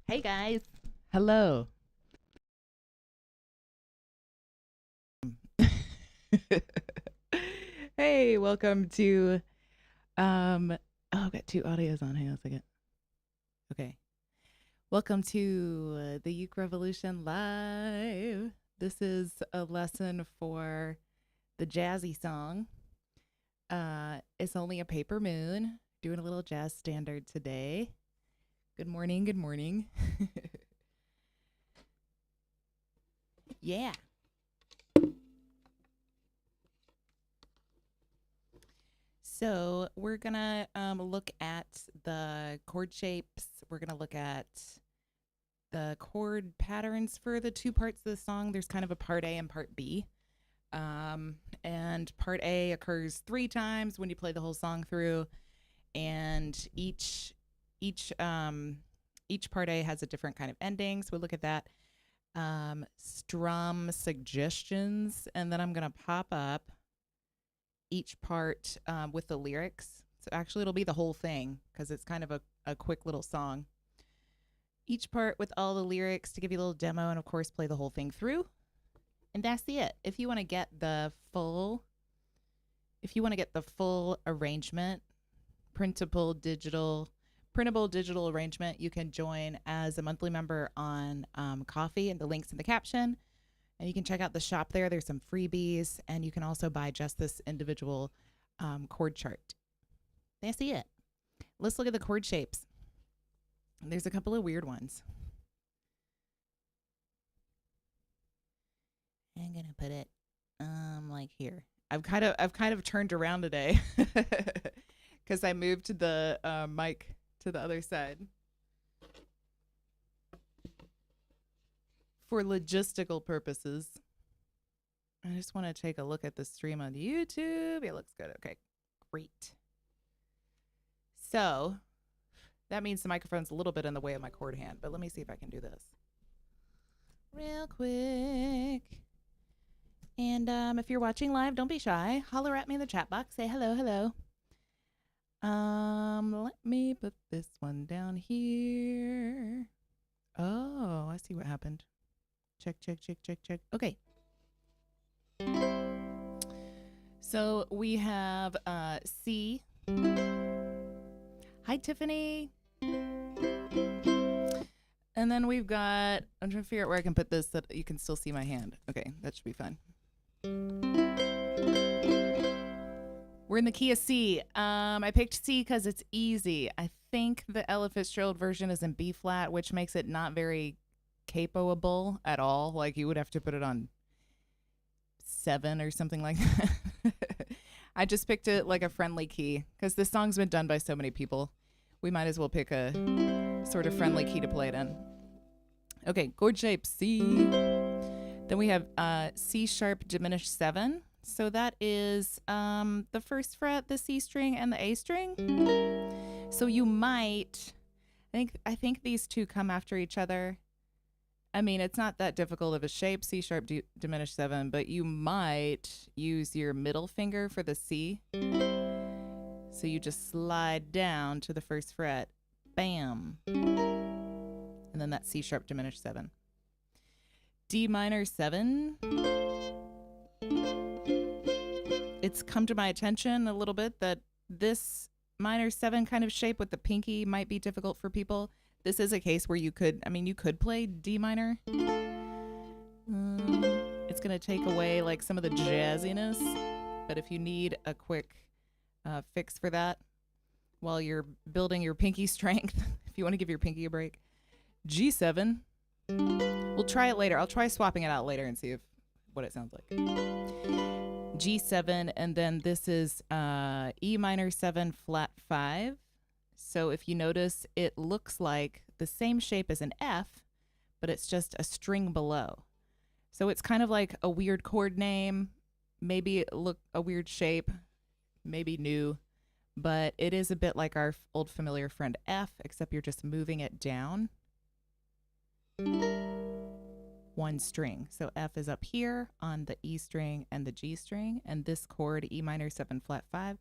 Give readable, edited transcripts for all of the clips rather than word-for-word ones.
Hey guys. Hello. Hey, welcome to I've got two audios on. Hang on a second. Okay. Welcome to the Uke Revolution Live. This is a lesson for the jazzy song. It's only a paper moon. Doing a little jazz standard today. Good morning, good morning. Yeah. So we're gonna look at the chord shapes. We're gonna look at the chord patterns for the two parts of the song. There's kind of a part A and part B. And part A occurs 3 times when you play the whole song through, and each part A has a different kind of ending. So we'll look at that. Strum suggestions, and then I'm gonna pop up each part with the lyrics. So actually it'll be the whole thing because it's kind of a quick little song. Each part with all the lyrics to give you a little demo, and of course play the whole thing through. And that's it. If you want to get the full arrangement, printable digital arrangement, you can join as a monthly member on Coffee, and the link's in the caption. And you can check out the shop there. There's some freebies, and you can also buy just this individual chord chart. That's it. Let's look at the chord shapes. There's a couple of weird ones. I'm gonna put it like here. I've kind of turned around today because I moved the mic to the other side for logistical purposes. I just want to take a look at the stream on YouTube. It looks good. Okay, great. So that means the microphone's a little bit in the way of my chord hand, but let me see if I can do this real quick. And if you're watching live, don't be shy. Holler at me in the chat box. Say hello, hello. Let me put this one down here. Oh, I see what happened. Check, check, check, check, check. Okay. So we have C. Hi, Tiffany. And then we've got, I'm trying to figure out where I can put this so that you can still see my hand. Okay, that should be fun. We're in the key of C. I picked C because it's easy. I think the Ella Fitzgerald version is in B flat, which makes it not very capoable at all. Like you would have to put it on 7 or something like that. I just picked it like a friendly key because this song's been done by so many people. We might as well pick a sort of friendly key to play it in. Okay, chord shape C. Then we have C sharp diminished 7. So that is the first fret, the C string, and the A string. So you might, I think these two come after each other. I mean, it's not that difficult of a shape, C sharp diminished 7, but you might use your middle finger for the C. So you just slide down to the first fret, bam. And then that C sharp diminished 7. D minor 7. It's come to my attention a little bit that this minor 7 kind of shape with the pinky might be difficult for people. This is a case where you could play D minor. It's going to take away like some of the jazziness, but if you need a quick fix for that while you're building your pinky strength, if you want to give your pinky a break, G7. We'll try it later. I'll try swapping it out later and see what it sounds like. G7, and then this is E minor 7 flat 5. So if you notice, it looks like the same shape as an F, but it's just a string below. So it's kind of like a weird chord name, maybe look a weird shape, maybe new, but it is a bit like our old familiar friend F, except you're just moving it down 1 string. So F is up here on the E string and the G string, and this chord, E minor 7 flat 5,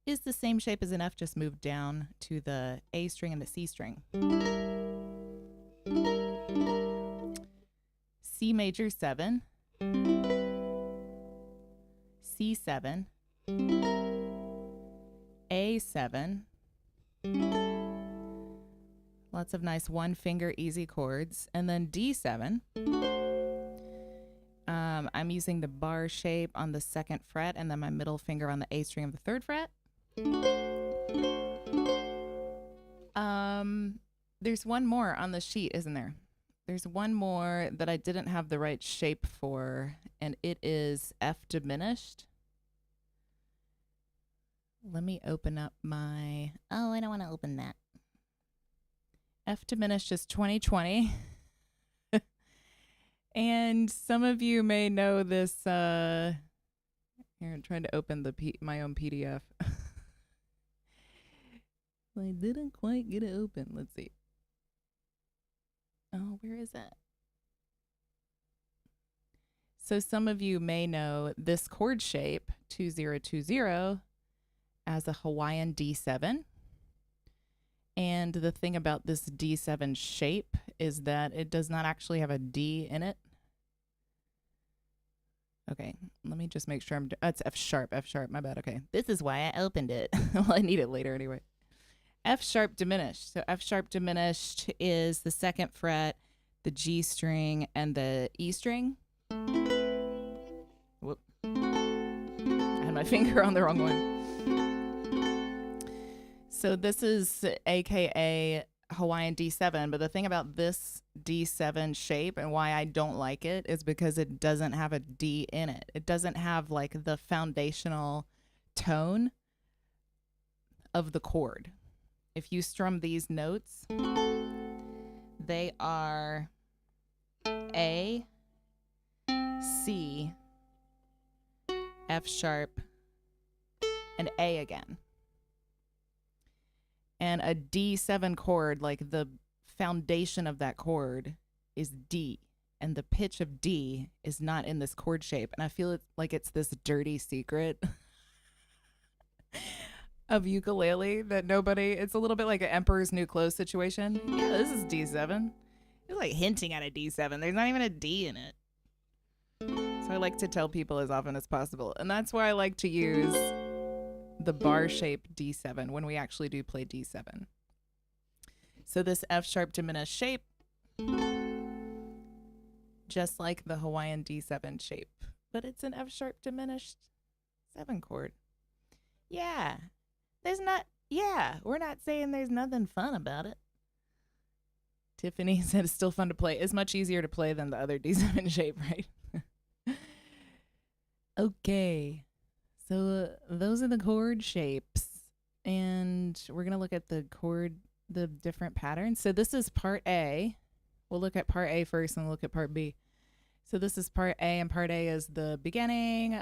is the same shape as an F, just moved down to the A string and the C string. C major 7, C7, A7, lots of nice one finger easy chords, and then D7. I'm using the bar shape on the 2nd fret and then my middle finger on the A string of the 3rd fret. There's one more on the sheet, isn't there? There's one more that I didn't have the right shape for, and it is F diminished. Let me open up my... Oh, I don't want to open that. F diminished is 2020. And some of you may know this... Here, I'm trying to open my own PDF. I didn't quite get it open. Let's see. Oh, where is it? So some of you may know this chord shape, 2020, as a Hawaiian D7. And the thing about this D7 shape is that it does not actually have a D in it. Okay, let me just make sure it's F sharp, my bad. Okay, this is why I opened it. Well, I need it later anyway. F sharp diminished. So F sharp diminished is the 2nd fret, the G string, and the E string. Whoop. I had my finger on the wrong one. So this is AKA Hawaiian D7, but the thing about this D7 shape and why I don't like it is because it doesn't have a D in it. It doesn't have like the foundational tone of the chord. If you strum these notes, they are A, C, F sharp, and A again. And a D7 chord, like the foundation of that chord is D, and the pitch of D is not in this chord shape. And I feel like it's this dirty secret of ukulele that nobody, it's a little bit like an Emperor's New Clothes situation. Yeah, this is D7. It's like hinting at a D7. There's not even a D in it. So I like to tell people as often as possible. And that's why I like to use the bar shape D7 when we actually do play D7. So this F sharp diminished shape, just like the Hawaiian D7 shape, but it's an F sharp diminished 7 chord. Yeah. We're not saying there's nothing fun about it. Tiffany said it's still fun to play. It's much easier to play than the other D7 shape, right? Okay. So those are the chord shapes. And we're going to look at the different patterns. So this is part A. We'll look at part A first and look at part B. So this is part A, and part A is the beginning.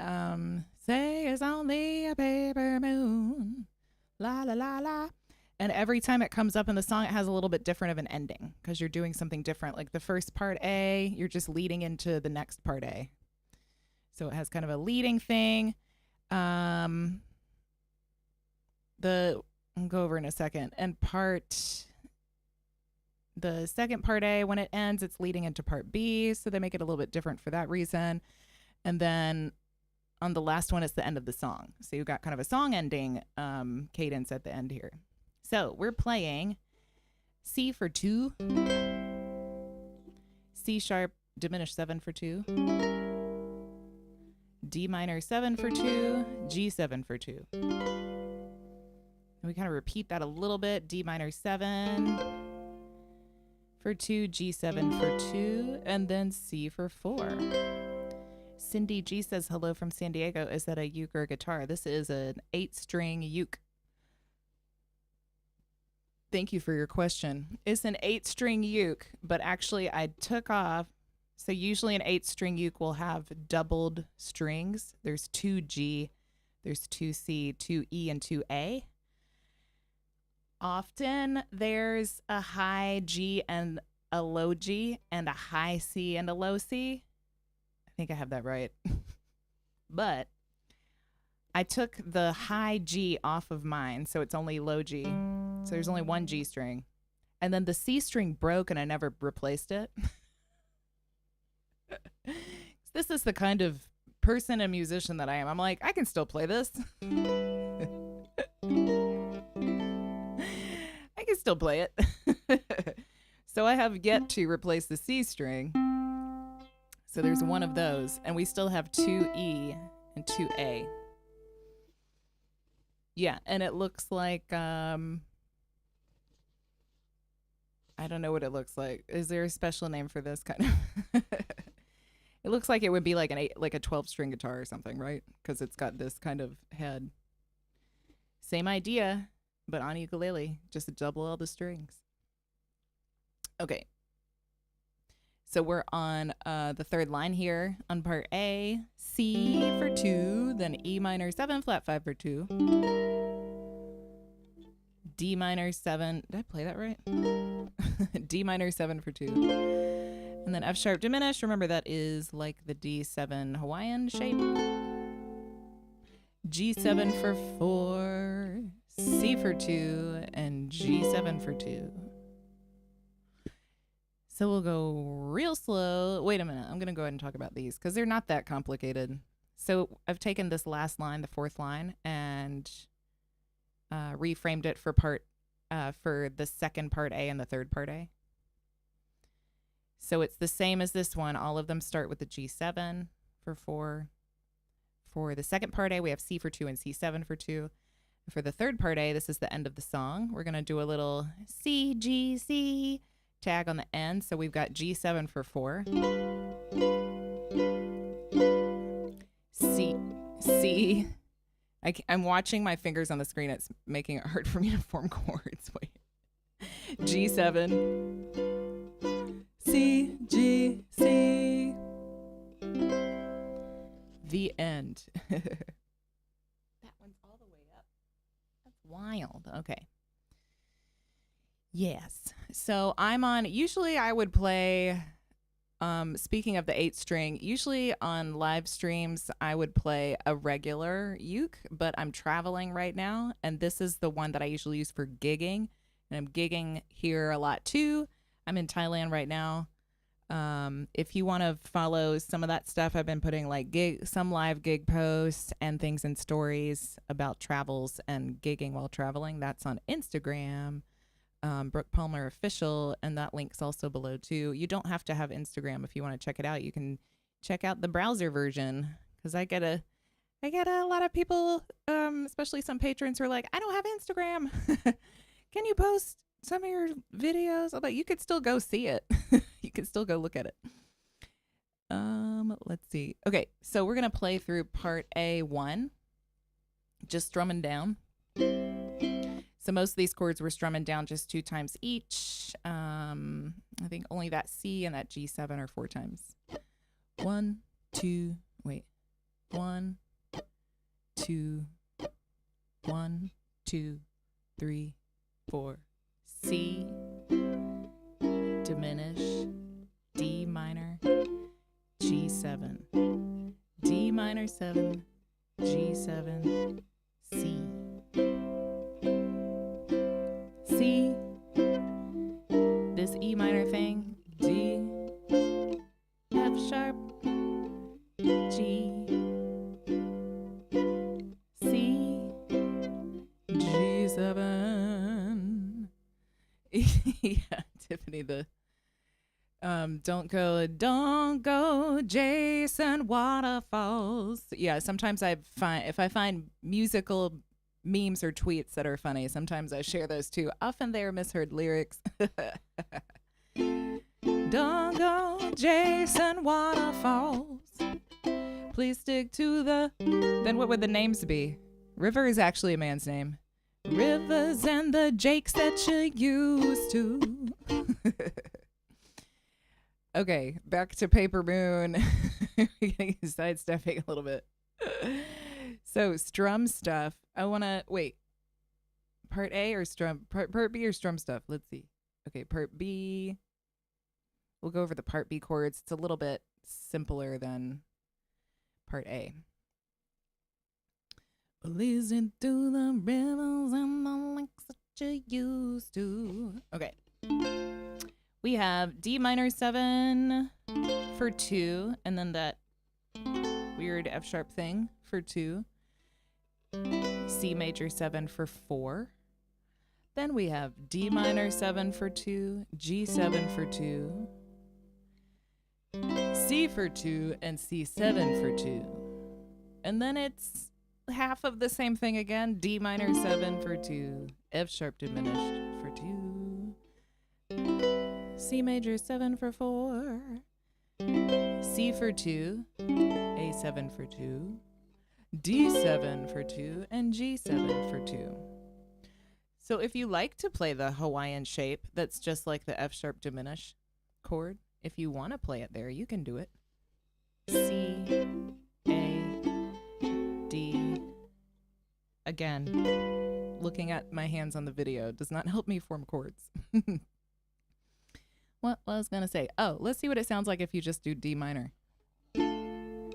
Say it's only a paper moon. La, la, la, la. And every time it comes up in the song, it has a little bit different of an ending because you're doing something different. Like the first part A, you're just leading into the next part A. So it has kind of a leading thing. I'll go over in a second. And the second part A, when it ends, it's leading into part B. So they make it a little bit different for that reason. And then on the last one, it's the end of the song. So you've got kind of a song ending cadence at the end here. So we're playing C for 2, C sharp diminished 7 for 2, D minor 7 for 2, G7 for 2. And we kind of repeat that a little bit. D minor 7 for 2, G7 for 2, and then C for 4. Cindy G says hello from San Diego. Is that a uke or a guitar? This is an 8-string uke. Thank you for your question. It's an 8-string uke, but actually I took off. So usually an 8-string uke will have doubled strings. There's 2 G, there's 2 C, 2 E, and 2 A. Often there's a high G and a low G and a high C and a low C. I think I have that right. But I took the high G off of mine, so it's only low G. So there's only 1 G string. And then the C string broke and I never replaced it. This is the kind of person and musician that I am. I'm like, I can still play this. I can still play it. So I have yet to replace the C string. So there's one of those, and we still have 2 E and 2 A. Yeah, and it looks like I don't know what it looks like. Is there a special name for this kind of? It looks like it would be like a 12-string guitar or something, right? Because it's got this kind of head. Same idea, but on ukulele, just double all the strings. Okay. So we're on the third line here on part A. C for 2, then E minor 7, flat 5 for 2. D minor 7. Did I play that right? D minor 7 for 2. And then F sharp diminished. Remember, that is like the D7 Hawaiian shape. G7 for 4, C for 2, and G7 for 2. So we'll go real slow. Wait a minute. I'm going to go ahead and talk about these because they're not that complicated. So I've taken this last line, the fourth line, and reframed it for the second part A and the third part A. So it's the same as this one. All of them start with the G7 for 4. For the second part A, we have C for 2 and C7 for 2. For the third part A, this is the end of the song. We're going to do a little C, G, C tag on the end. So we've got G7 for 4. C, C. I'm watching my fingers on the screen. It's making it hard for me to form chords. Wait. G7. C, G, C. The end. That one's all the way up. That's wild. Okay. Yes. So I'm on, usually I would play, speaking of the 8-string, usually on live streams, I would play a regular uke, but I'm traveling right now, and this is the one that I usually use for gigging, and I'm gigging here a lot too. I'm in Thailand right now. If you want to follow some of that stuff, I've been putting like some live gig posts and things in stories about travels and gigging while traveling. That's on Instagram, Brooke Palmer Official, and that link's also below too. You don't have to have Instagram if you want to check it out. You can check out the browser version because I get a lot of people, especially some patrons who are like, I don't have Instagram. Can you post some of your videos? But you could still go see it. You could still go look at it. Let's see. Okay, so we're gonna play through part A1, just strumming down. So most of these chords were strumming down just 2 times each. I think only that C and that G7 are 4 times. 1, 2, wait. 1, 2, 1, 2, 3, 4. C, diminish, D minor, G7, D minor 7, G7, C, C, this E minor thing, D, F sharp, G, C, G7. Yeah, Tiffany, the don't go Jason Waterfalls. Yeah, sometimes if I find musical memes or tweets that are funny, sometimes I share those too. Often they are misheard lyrics. Don't go Jason Waterfalls. Please stick to then what would the names be? River is actually a man's name. Rivers and the Jakes that you used to. Okay, back to Paper Moon. We're getting sidestepping a little bit. So, strum stuff. I want to, wait. Part A or strum? Part B or strum stuff? Let's see. Okay, part B. We'll go over the part B chords. It's a little bit simpler than part A. Listen to the rivers and the lakes that you used to. Okay. We have D minor 7 for 2, and then that weird F sharp thing for 2, C major 7 for 4. Then we have D minor 7 for 2, G7 for 2, C for 2, and C7 for 2. And then it's half of the same thing again, D minor 7 for 2, F sharp diminished for 2, C major 7 for 4, C for 2, A7 for 2, D7 for 2, and G7 for 2. So if you like to play the Hawaiian shape that's just like the F sharp diminish chord, if you want to play it there, you can do it. C, A, D. Again, looking at my hands on the video does not help me form chords. What was I was going to say? Oh, let's see what it sounds like if you just do D minor. Yeah,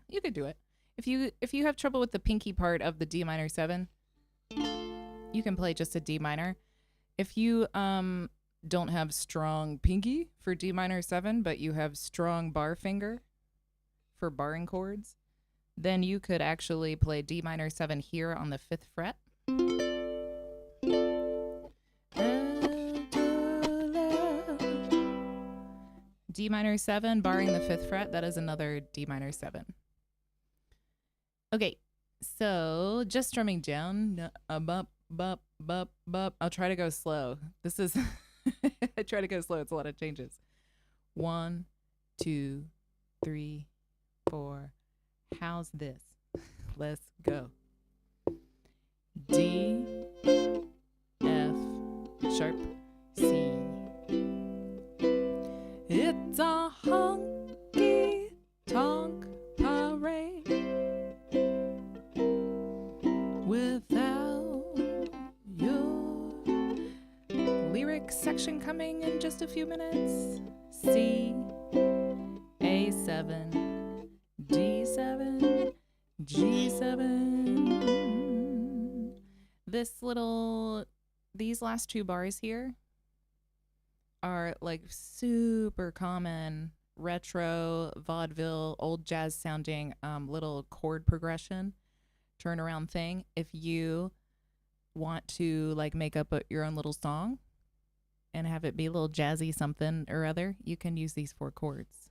you could do it. If you have trouble with the pinky part of the D minor 7, you can play just a D minor. If you don't have strong pinky for D minor 7, but you have strong bar finger for barring chords, then you could actually play D minor 7 here on the 5th fret. D minor 7 barring the 5th fret, that is another D minor 7. Okay, so just strumming down, bop, bop, bop, bop. I'll try to go slow. This is, I try to go slow. It's a lot of changes. 1, 2, 3, 4. How's this? Let's go. D, F, sharp, C. It's a honky tonk parade without your lyric section coming in just a few minutes. C, A7, D7, G7. These last 2 bars here are like super common retro vaudeville old jazz sounding little chord progression turnaround thing. If you want to like make up your own little song and have it be a little jazzy something or other, you can use these 4 chords.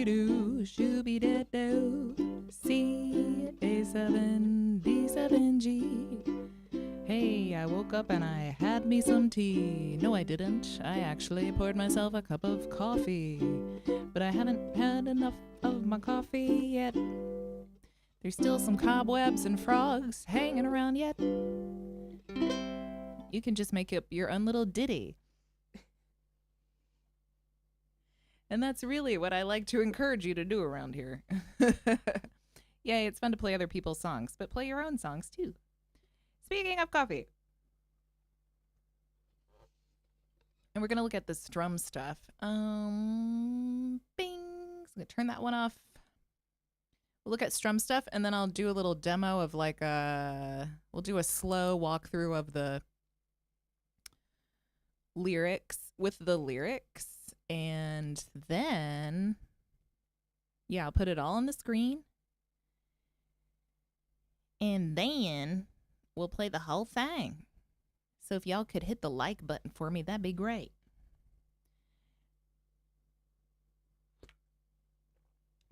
Doo shooby do C A7 D7 G. Hey, I woke up and I had me some tea. No, I didn't. I actually poured myself a cup of coffee, but I haven't had enough of my coffee yet. There's still some cobwebs and frogs hanging around yet. You can just make up your own little ditty. And that's really what I like to encourage you to do around here. Yay, it's fun to play other people's songs, but play your own songs too. Speaking of coffee. And we're going to look at the strum stuff. Bing. So I'm going to turn that one off. We'll look at strum stuff, and then I'll do a little demo of like we'll do a slow walkthrough of the lyrics with the lyrics. And then, yeah, I'll put it all on the screen. And then we'll play the whole thing. So if y'all could hit the like button for me, that'd be great.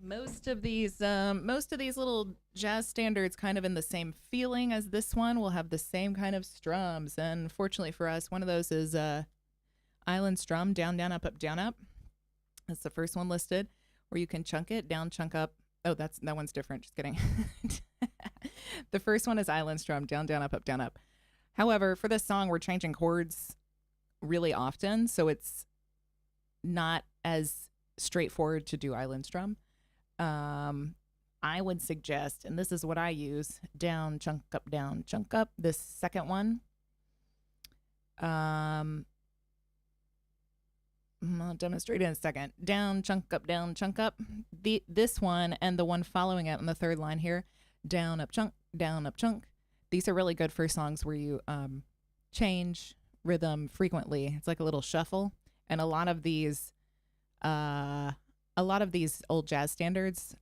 Most of these little jazz standards kind of in the same feeling as this one will have the same kind of strums. And fortunately for us, one of those is Island Strum, down, down, up, down, up. That's the first one listed, where you can chunk it, down, chunk up. Oh, that one's different. Just kidding. The first one is Island Strum, down, down, up, down, up. However, for this song, we're changing chords really often, so it's not as straightforward to do Island Strum. I would suggest, and this is what I use, down, chunk up, this second one. I'll demonstrate in a second. Down, chunk up, this one and the one following it on the third line here, down, up, chunk. These are really good for songs where you change rhythm frequently. It's like a little shuffle, and a lot of these old jazz standards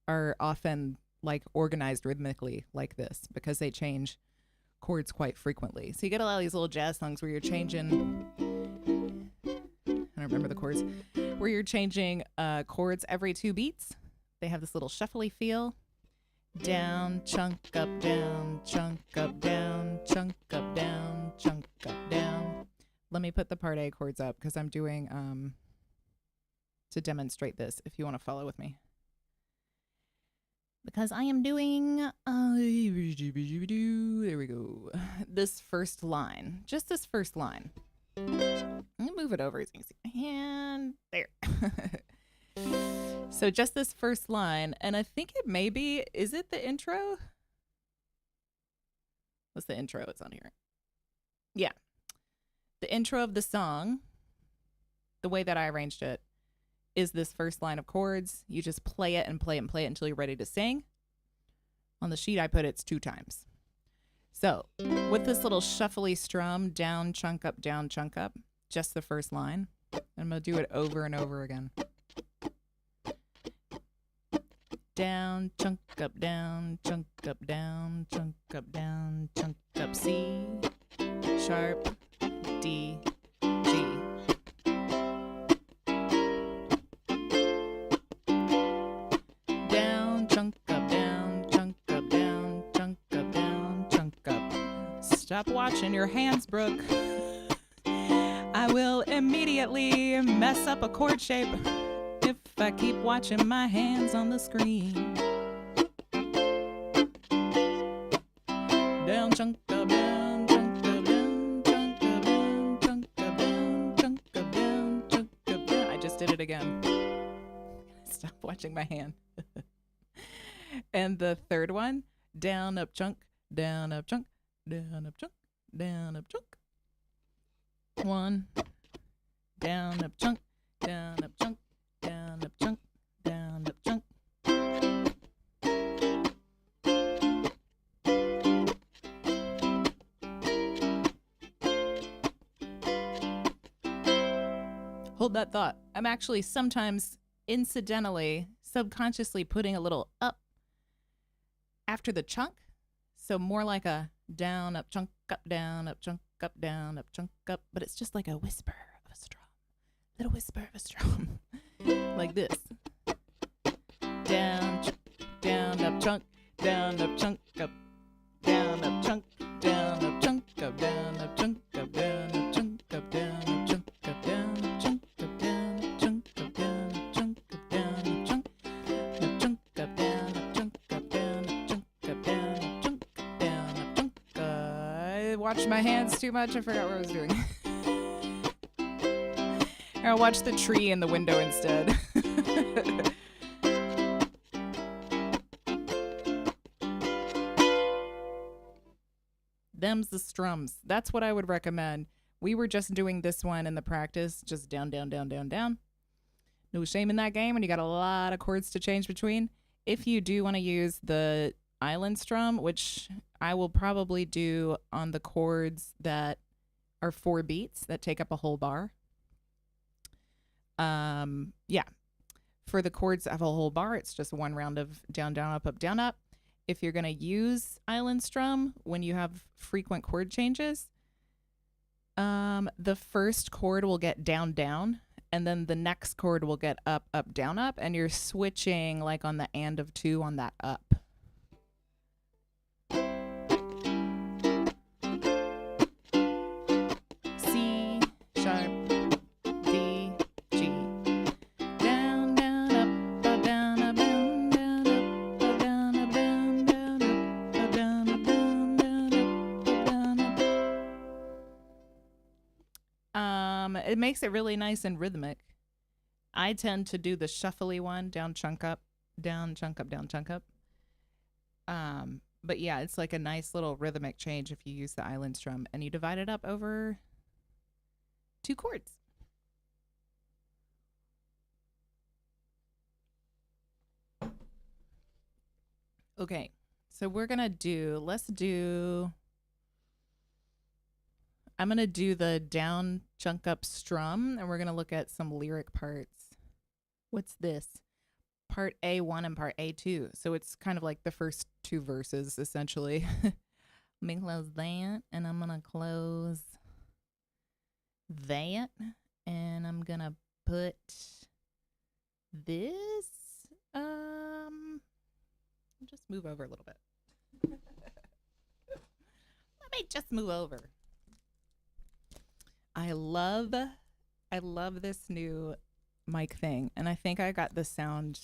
are often like organized rhythmically like this because they change chords quite frequently. So you get a lot of these little jazz songs where you're changing, I don't remember the chords, where you're changing chords every 2 beats. They have this little shuffly feel. Down, chunk up, down, chunk up, down, chunk up, down, chunk up, down. Let me put the part A chords up because I'm doing to demonstrate this if you want to follow with me. Because I am doing, there we go, this first line. Just this first line. Let me move it over so you can see my hand. There. So just this first line, and I think it may be, is it the intro? What's the intro? It's on here. Yeah. The intro of the song, the way that I arranged it, is this first line of chords. You just play it and play it and play it until you're ready to sing. On the sheet I put it's 2 times. So with this little shuffly strum, down, chunk up, just the first line. I'm going to do it over and over again. Down, chunk up, down, chunk up, down, chunk up, down, chunk up, C, sharp, D, G. Down, chunk up, down, chunk up, down, chunk up, down, chunk up. Stop watching your hands, Brooke. I will immediately mess up a chord shape if I keep watching my hands on the screen. Down, chunk up, down, chunk up, down, chunk up, down, chunk up, down, chunk up, down, chunk up, down. I just did it again. Stop watching my hand. And the third one, down, up, chunk, down, up, chunk, down, up, chunk, down, up, chunk. 1, down, up, chunk, down, up, chunk, down, up, chunk, down, up, chunk. Hold that thought. I'm actually sometimes incidentally, subconsciously putting a little up after the chunk. So more like a down, up, chunk, up, down, up, chunk, up, down, up, chunk, up. But it's just like a whisper of a strum. Little whisper of a strum. Like this. Down, down, up, chunk, down, up, chunk, up, down, up, chunk, down, up, chunk, up, down, up, chunk, up, down, up, chunk, up, down, up, chunk, up, down, up, chunk, up, down, up, chunk, up, down, up, chunk, up, down, up, chunk, up, chunk, up, down, up, chunk, up, down, up, chunk, up, down, up, chunk, down, up, chunk. I watched my hands too much. I forgot what I was doing. I'll watch the tree in the window instead. Them's the strums. That's what I would recommend. We were just doing this one in the practice, just down, down, down, down, down. No shame in that game, and you got a lot of chords to change between. If you do want to use the island strum, which I will probably do on the chords that are 4 beats that take up a whole bar. Yeah. For the chords that have a whole bar, it's just 1 round of down, down, up, up, down, up. If you're going to use island strum when you have frequent chord changes, the first chord will get down, down, and then the next chord will get up, up, down, up, and you're switching like on the and of 2 on that up. C, sharp, D, G. Down, down, up, up, down, up, down, down, up, up, down, up, down, down, up, down, up, down, down, up, down, up. It makes it really nice and rhythmic. I tend to do the shuffly one, down, chunk up, down, chunk up, down, chunk up. But yeah, it's like a nice little rhythmic change if you use the island strum and you divide it up over 2 chords. Okay, so we're gonna do, let's do I'm going to do the down chunk up strum, and we're going to look at some lyric parts. What's this? Part A1 and part A2. So it's kind of like the first two verses, essentially. Let me close that, and I'm going to close that, and I'm going to put this. Just move over a little bit. Let me just move over. I love this new mic thing, and I think I got the sound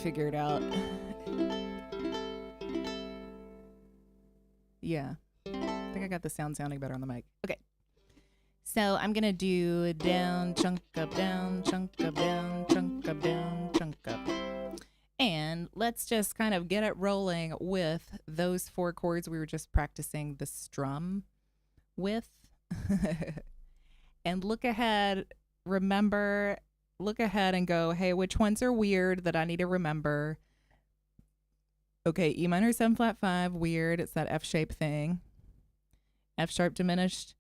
figured out. Yeah, I think I got the sound sounding better on the mic. Okay, so I'm gonna do down, chunk up, down, chunk up, down, chunk up, down, chunk up. And let's just kind of get it rolling with those 4 chords we were just practicing the strum with. And look ahead, look ahead and go, hey, which ones are weird that I need to remember? Okay, E minor 7 flat 5, weird. It's that F shape thing. F sharp diminished.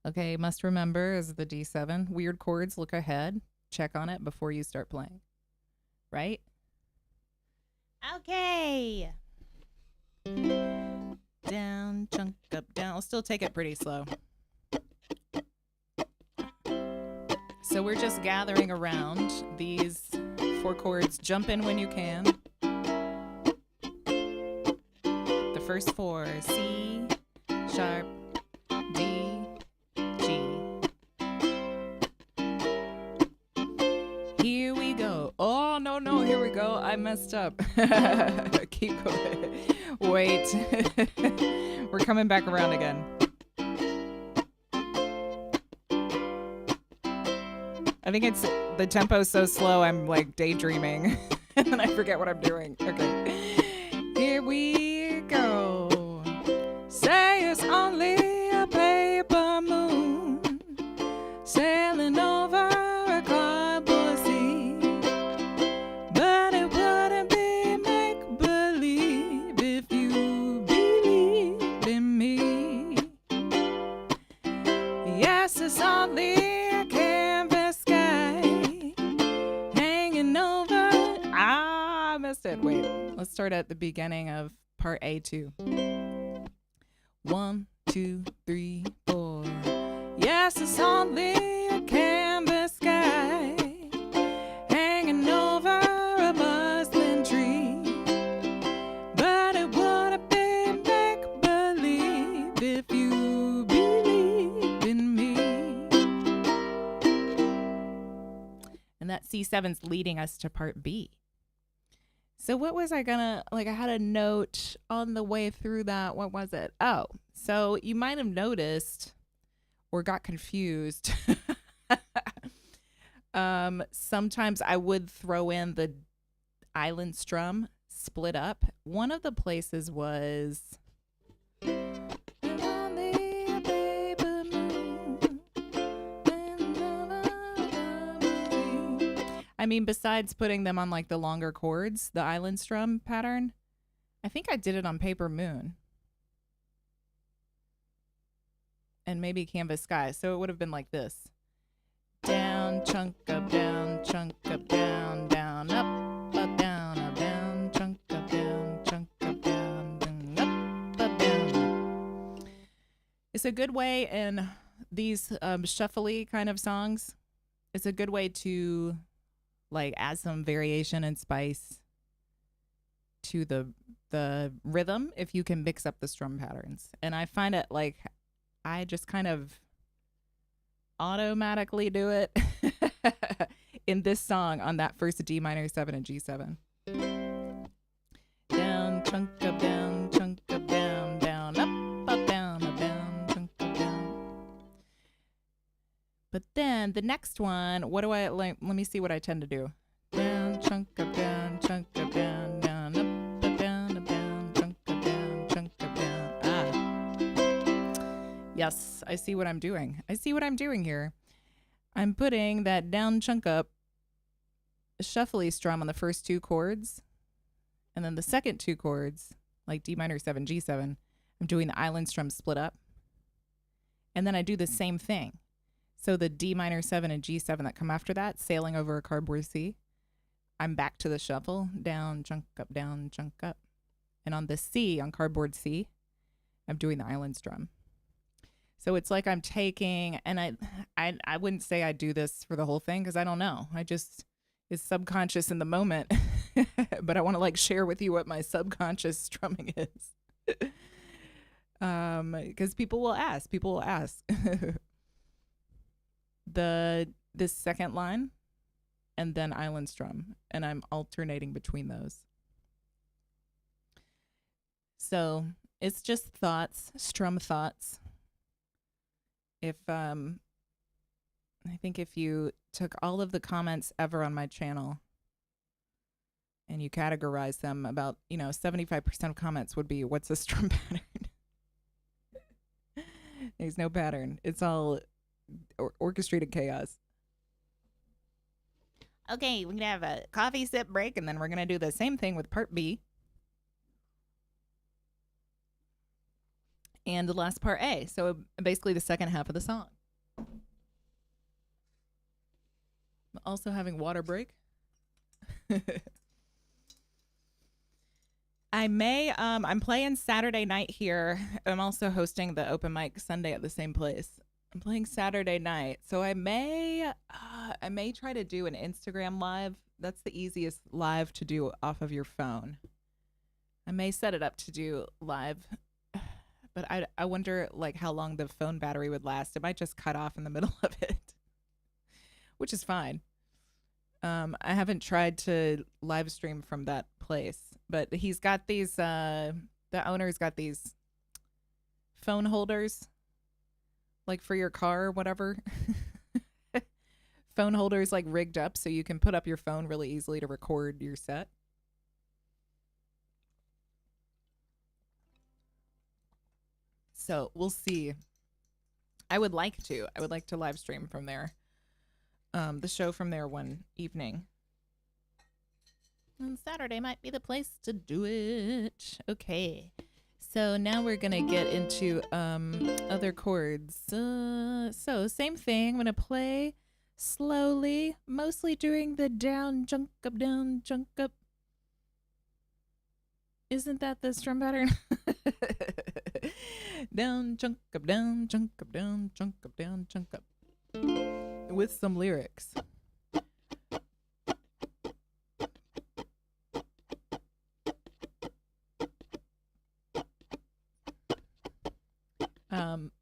Okay, must remember is the D7. Weird chords, look ahead. Check on it before you start playing. Right? Okay. Down, chunk up, down. I'll still take it pretty slow. So we're just gathering around these 4 chords. Jump in when you can. The first 4, C, sharp, D, G. Here we go. Oh, no, here we go. I messed up. Keep going. Wait. We're coming back around again. I think it's the tempo so slow I'm like daydreaming and I forget what I'm doing. Okay. Here we go. Say it's only a paper moon sailing over a cardboard sea, but it wouldn't be make-believe if you believed in me. Yes, it's only a canvas sky hanging over. I missed it. Wait, let's start at the beginning of part A2. 1, 2, 3, 4. Yes, it's only a canvas sky hanging over a muslin tree, but it wouldn't be make-believe if you believed in me. And that C7's leading us to part B. So what was I gonna, like, I had a note on the way through that. What was it? Oh, so you might have noticed or got confused. Sometimes I would throw in the island strum split up. One of the places was I mean, besides putting them on like the longer chords, the island strum pattern, I think I did it on Paper Moon. And maybe Canvas Sky. So it would have been like this. Down, chunk up, down, chunk up, down, down, up, down, chunk up, down, up, down. It's a good way in these shuffly kind of songs. It's a good way to like add some variation and spice to the rhythm if you can mix up the strum patterns. And I find it like I just kind of automatically do it in this song on that first D minor 7 and G7. Down, chunk up, down, down, up, down, chunk up, down. But then the next one, what do I like? Let me see what I tend to do. Down, chunk up, down, down, up, down, chunk up, down, chunk up, down. Ah. Yes, I see what I'm doing. I see what I'm doing here. I'm putting that down chunk up shuffly strum on the first 2 chords. And then the second 2 chords, like D minor 7, G7, I'm doing the island strum split up. And then I do the same thing. So the D minor 7 and G7 that come after that, sailing over a cardboard C, I'm back to the shuffle, down, junk up, down, junk up. And on the C, on cardboard C, I'm doing the island strum. So it's like I'm taking, and I wouldn't say I do this for the whole thing because I don't know. It's subconscious in the moment, but I want to like share with you what my subconscious strumming is. Because people will ask. This second line, and then island strum, and I'm alternating between those. So it's just thoughts, strum thoughts. I think if you took all of the comments ever on my channel and you categorize them, about 75% of comments would be, what's a strum pattern? There's no pattern. It's all orchestrated chaos. Okay, we're gonna have a coffee sip break, and then we're gonna do the same thing with part B and the last part A. So basically the second half of the song. I'm also having water break. I'm playing Saturday night here. I'm also hosting the open mic Sunday at the same place. I'm playing Saturday night, so I may try to do an Instagram live. That's the easiest live to do off of your phone. I may set it up to do live, but I wonder like how long the phone battery would last. It might just cut off in the middle of it, which is fine. I haven't tried to live stream from that place, but he's got these. The owner's got these phone holders, like for your car or whatever. Phone holders like rigged up so you can put up your phone really easily to record your set. So we'll see. I would like to live stream from there. The show from there one evening. And Saturday might be the place to do it. Okay. So now we're going to get into other chords. So same thing. I'm going to play slowly, mostly doing the down, junk up, down, junk up. Isn't that the strum pattern? Down, junk up, down, junk up, down, junk up, down, junk up. With some lyrics.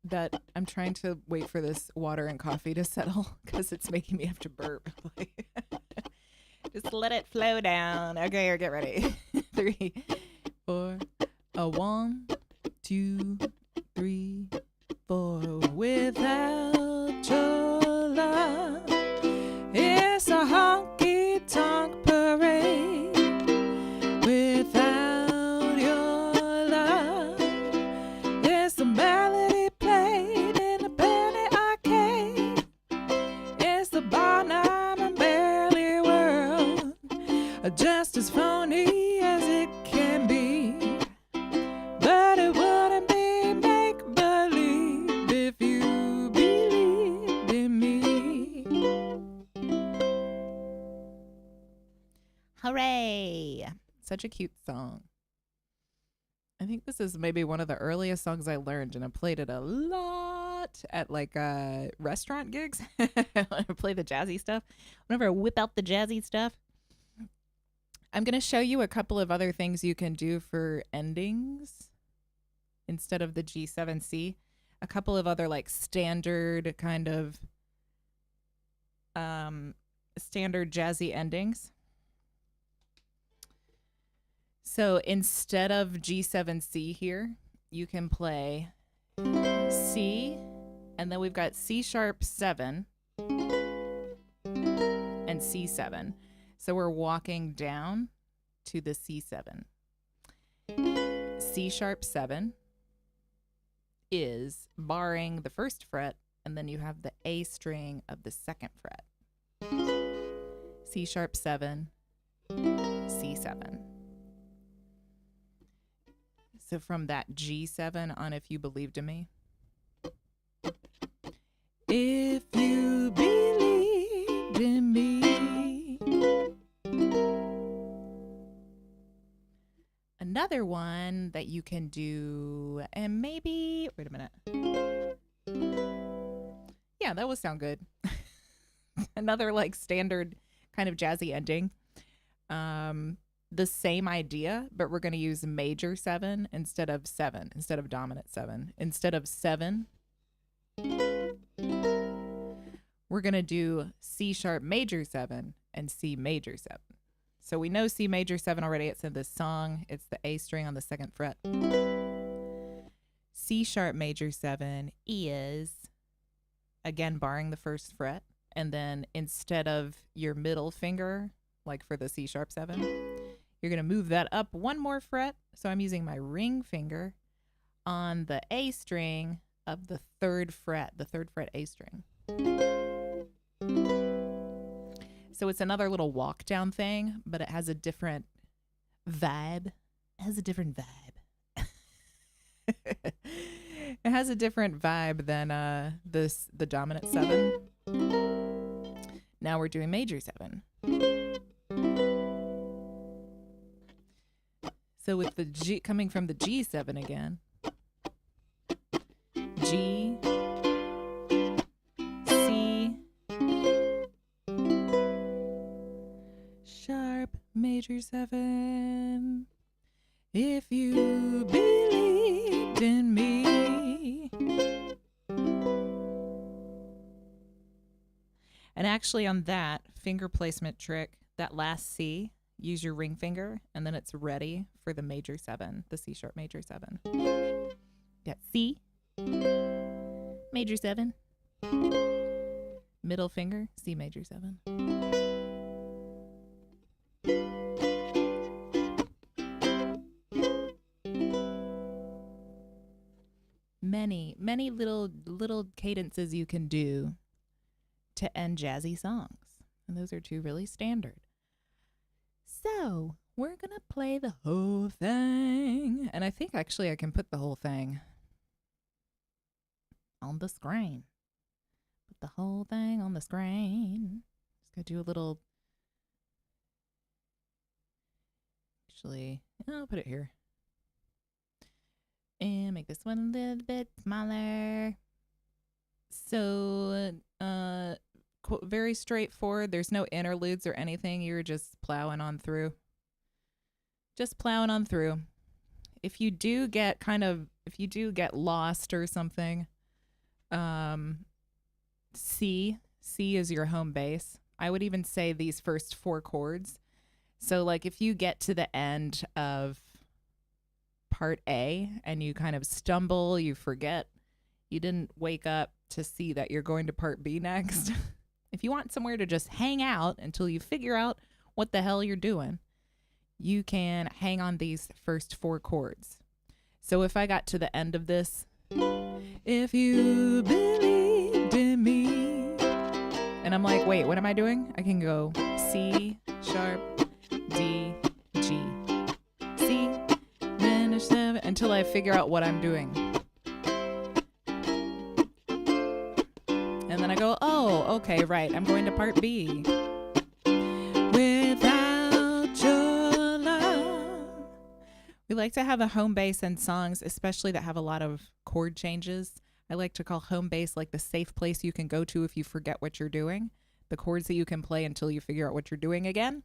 That I'm trying to wait for this water and coffee to settle because it's making me have to burp. Just let it flow down. Okay, get ready. 3, 4. 1, 2, 3, 4. Without your love, it's a honky tonk parade. Without your love, there's a melody played in a penny arcade. It's the Barnum and Bailey world, just as phony as it can be. But it wouldn't be make-believe if you believed in me. Hooray! Such a cute song. I think this is maybe one of the earliest songs I learned, and I played it a lot at like restaurant gigs. I play the jazzy stuff. Whenever I whip out the jazzy stuff. I'm going to show you a couple of other things you can do for endings instead of the G7C. A couple of other like standard kind of standard jazzy endings. So instead of G7C here, you can play C, and then we've got C sharp 7 and C7. So we're walking down to the C7. C sharp 7 is barring the first fret, and then you have the A string of the second fret. C sharp 7, C7. So from that G7 on If You Believed in Me. another one that you can do, and maybe, wait a minute. Yeah, that would sound good. Another like standard kind of jazzy ending. The same idea, but we're going to use major 7 instead of dominant 7. Instead of 7, we're going to do C sharp major 7 and C major 7. So we know C major 7 already. It's in this song. It's the A string on the 2nd fret. C sharp major 7 is, again, barring the 1st fret. And then instead of your middle finger, like for the C sharp 7, you're going to move that up one more fret. So I'm using my ring finger on the A string of the 3rd fret, A string. So it's another little walk down thing, but it has a different vibe. It has a different vibe than the dominant 7. Now we're doing major 7. So with the G coming from the G7 again. G, C, sharp major 7. If you believed in me. And actually on that finger placement trick, that last C, use your ring finger, and then it's ready for the major 7, the C sharp major 7. Got C, major 7, middle finger, C major 7. Many little cadences you can do to end jazzy songs. And those are 2 really standard. So we're going to play the whole thing. And I think actually I can put the whole thing on the screen. Put the whole thing on the screen. Just going to do a little. Actually, I'll put it here. And make this one a little bit smaller. So, very straightforward. There's no interludes or anything. You're just plowing on through. If you do get lost or something, C is your home base. I would even say these first 4 chords. So like if you get to the end of part A and you kind of stumble, you forget, you didn't wake up to see that you're going to part B next. If you want somewhere to just hang out until you figure out what the hell you're doing, you can hang on these first 4 chords. So if I got to the end of this, if you believed in me, and I'm like, wait, what am I doing? I can go C sharp, D, G, C, minor 7, until I figure out what I'm doing. And then I go, oh, okay, right, I'm going to part B. Without your love. We like to have a home base in songs, especially that have a lot of chord changes. I like to call home base like the safe place you can go to if you forget what you're doing. The chords that you can play until you figure out what you're doing again.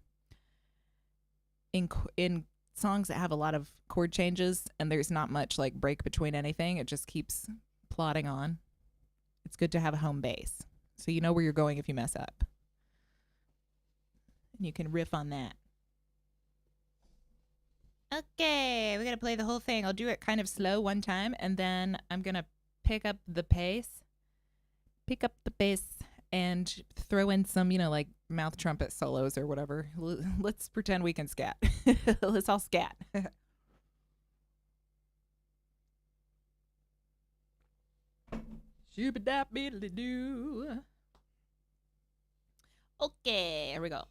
In songs that have a lot of chord changes and there's not much like break between anything, it just keeps plodding on. It's good to have a home base so you know where you're going if you mess up. And you can riff on that. Okay, we're going to play the whole thing. I'll do it kind of slow one time, and then I'm going to pick up the pace and throw in some, like mouth trumpet solos or whatever. Let's pretend we can scat. Let's all scat. Shoo-ba-dap-biddly-doo. Okay, here we go.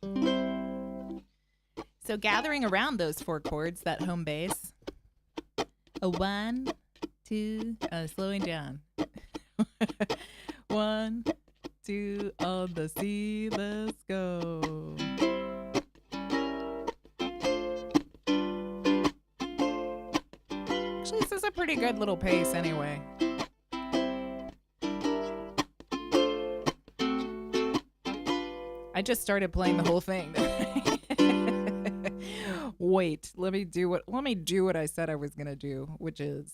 So gathering around those 4 chords, that home base. A 1, 2, slowing down. 1, 2, on the C, let's go. pretty good little pace anyway. I just started playing the whole thing. Wait, let me do what I said I was gonna do, which is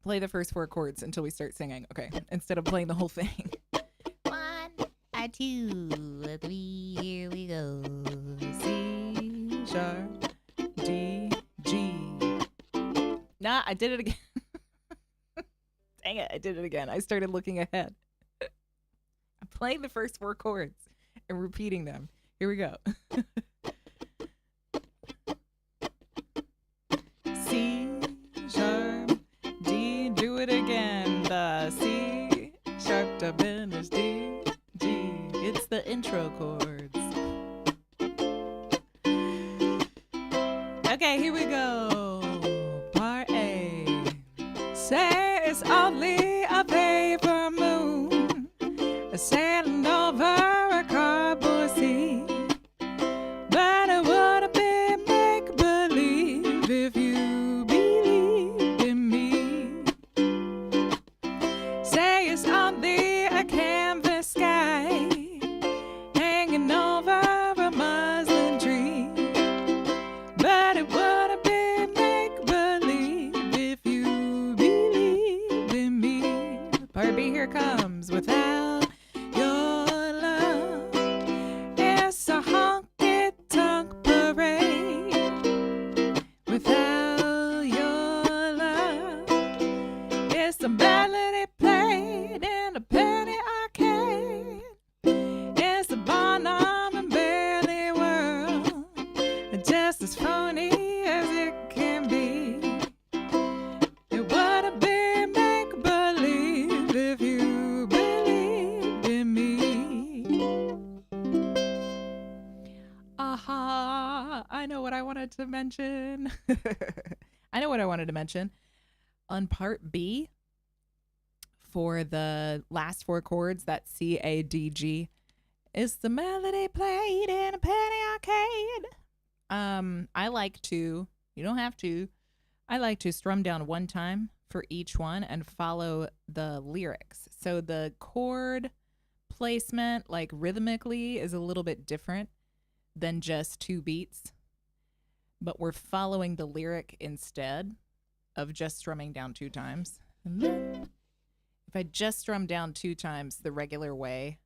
play the first 4 chords until we start singing. Okay, instead of playing the whole thing. 1, 2, 3, here we go. C sharp, D, G. Nah, I did it again. Dang it, I did it again. I started looking ahead. I'm playing the first 4 chords and repeating them. Here we go. C sharp, D, do it again. The C sharp diminished D, G. It's the intro chords. Okay, here we go. Part A. Say it's only a paper moon, sailing over a cardboard sea. But it would be make-believe if you believed in me. Say it's only a canvas sky hanging over a muslin tree. But it would be make-believe if you believed in me. Part B here comes. Without your love, it's a honky-tonk parade. Without your love, it's a melody played in a penny arcade. It's a Bonham and Bailey world, just as funny as it can be. It would be make-believe if you believed in me. Aha! I know what I wanted to mention. I know what I wanted to mention. On part B, for the last 4 chords, that C, A, D, G, is the melody played in a penny arcade. I like to, you don't have to, I like to strum down 1 time for each one and follow the lyrics. So the chord placement, like rhythmically, is a little bit different than just 2 beats, but we're following the lyric instead of just strumming down 2 times. And then if I just strum down 2 times the regular way,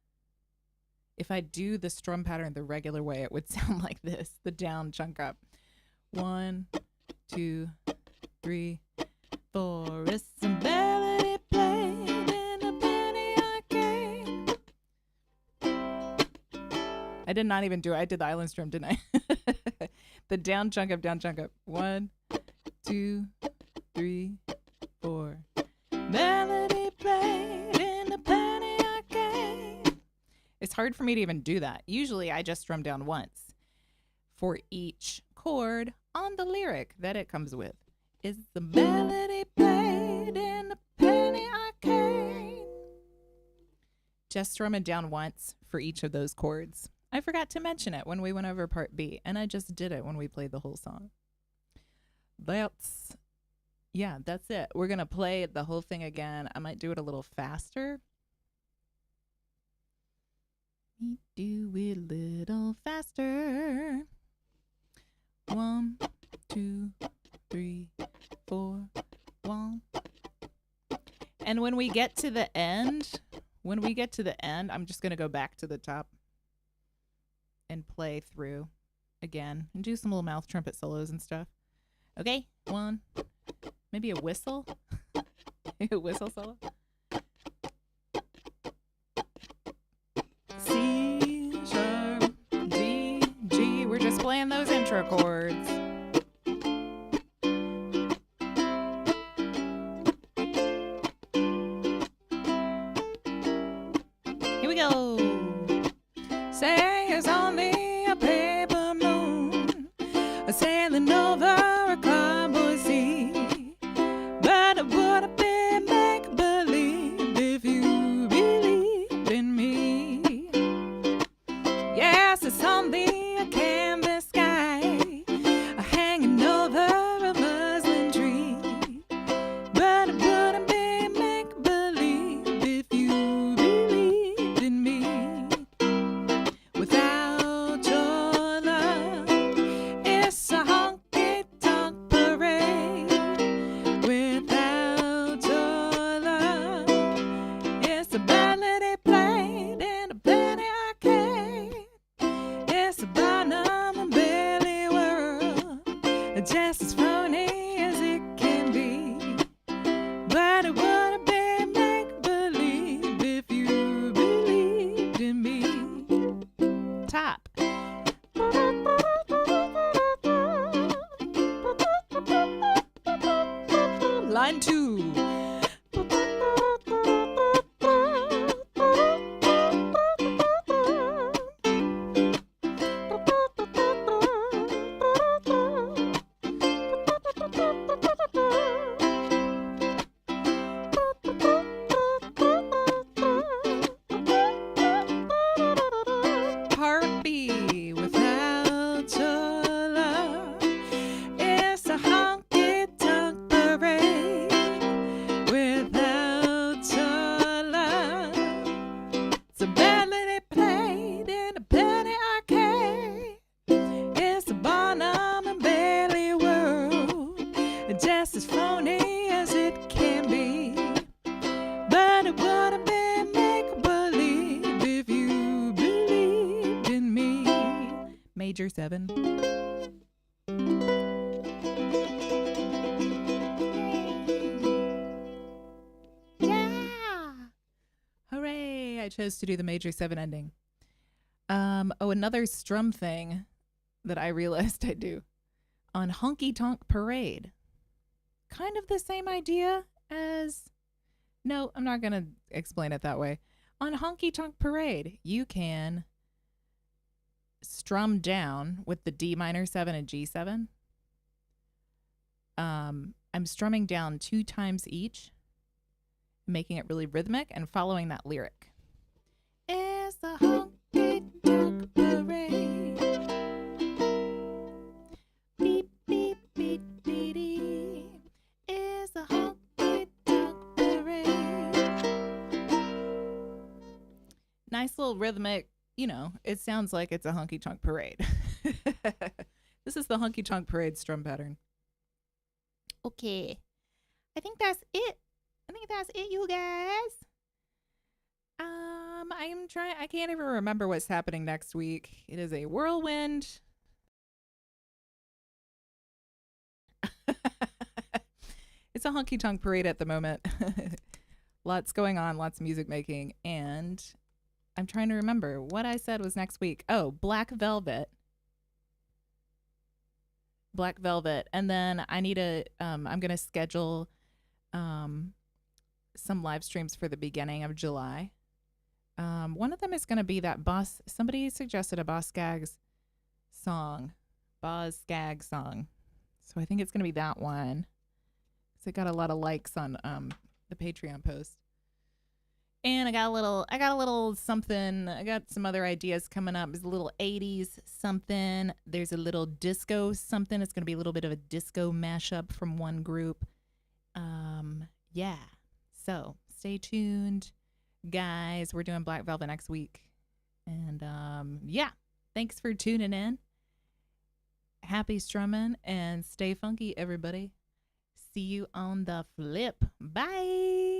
if I do the strum pattern the regular way, it would sound like this, the down chunk up. 1, 2, 3, 4. It's a melody played in a penny arcade. I did not even do it. I did the island strum, didn't I? The down chunk up, down chunk up. 1, 2, 3, 4. Melody played in a penny arcade. It's hard for me to even do that. Usually I just strum down once for each chord on the lyric that it comes with. Is the melody played in a penny arcade? Just strum it down once for each of those chords. I forgot to mention it when we went over part B, and I just did it when we played the whole song. That's it. We're going to play the whole thing again. I might do it a little faster. Do it a little faster. 1, 2, 3, 4, 1. And when we get to the end, I'm just going to go back to the top and play through again and do some little mouth trumpet solos and stuff. Okay, 1, maybe a whistle. A whistle solo. C sharp, D, G. We're just playing those intro chords. Here we go. Say it's only a paper moon, sailing over a cardboard sea. But it would be make-believe if you believed in me. Yes, it's only a canvas sky hanging over a major 7. Yeah! Hooray! I chose to do the major 7 ending. Oh, another strum thing that I realized I do on Honky Tonk Parade. Kind of the same idea as... No, I'm not going to explain it that way. On Honky Tonk Parade, you can strum down with the D minor 7 and G7. I'm strumming down 2 times each, making it really rhythmic and following that lyric. It's a honky tonk parade. Beep, beep, beep, beep, beep. It's a honky tonk parade. Nice little rhythmic, you know, it sounds like it's a honky tonk parade. This is the honky tonk parade strum pattern. Okay. I think that's it. You guys. I can't even remember what's happening next week. It is a whirlwind. It's a honky tonk parade at the moment. Lots going on, lots of music making, and I'm trying to remember what I said was next week. Oh, Black Velvet. And then I need I'm going to schedule some live streams for the beginning of July. One of them is going to be that somebody suggested a Boz Scaggs song. So I think it's going to be that one. So it got a lot of likes on the Patreon post. And I got a little something. I got some other ideas coming up. There's a little 80s something. There's a little disco something. It's going to be a little bit of a disco mashup from one group. Yeah. So stay tuned, guys. We're doing Black Velvet next week. And yeah, thanks for tuning in. Happy strumming and stay funky, everybody. See you on the flip. Bye.